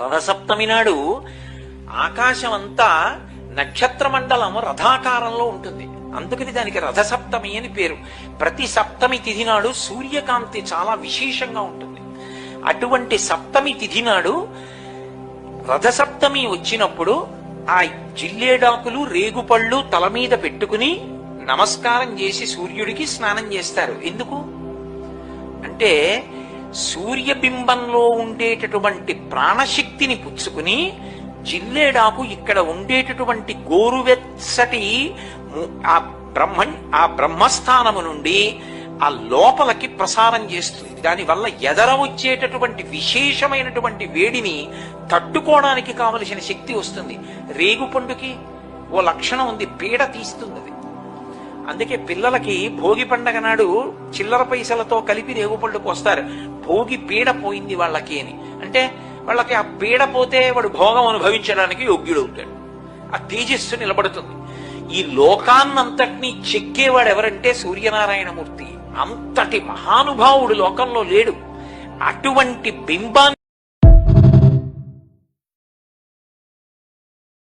రథసప్తమి నాడు ఆకాశం అంతా నక్షత్ర మండలం రథాకారంలో ఉంటుంది. అందుకని దానికి రథసప్తమి అని పేరు. ప్రతి సప్తమి తిథి నాడు సూర్యకాంతి చాలా విశేషంగా ఉంటుంది. అటువంటి సప్తమి తిథి నాడు రథసప్తమి వచ్చినప్పుడు ఆ జిల్లేడాకులు రేగుపళ్ళు తల మీద పెట్టుకుని నమస్కారం చేసి సూర్యుడికి స్నానం చేస్తారు. ఎందుకు అంటే సూర్యబింబంలో ఉండేటటువంటి ప్రాణశక్తిని పుచ్చుకుని జిల్లేడాకు ఇక్కడ ఉండేటటువంటి గోరువెచ్చటి ఆ బ్రహ్మస్థానము నుండి ఆ లోపలికి ప్రసారం చేస్తుంది. దానివల్ల ఎదర వచ్చేటటువంటి విశేషమైనటువంటి వేడిని తట్టుకోవడానికి కావలసిన శక్తి వస్తుంది. రేగుపండుకి ఓ లక్షణం ఉంది, పీడ తీస్తుంది. అందుకే పిల్లలకి భోగి పండగ నాడు చిల్లర పైసలతో కలిపి రేగుపళ్ళుకు వస్తారు. భోగి పీడ పోయింది వాళ్ళకి అని. అంటే వాళ్ళకి ఆ పీడ పోతే వాడు భోగం అనుభవించడానికి యోగ్యుడవుతాడు. ఆ తేజస్సు నిలబడుతుంది. ఈ లోకాన్నంతటినీ చెక్కేవాడు ఎవరంటే సూర్యనారాయణమూర్తి. అంతటి మహానుభావుడు లోకంలో లేడు. అటువంటి బింబాన్ని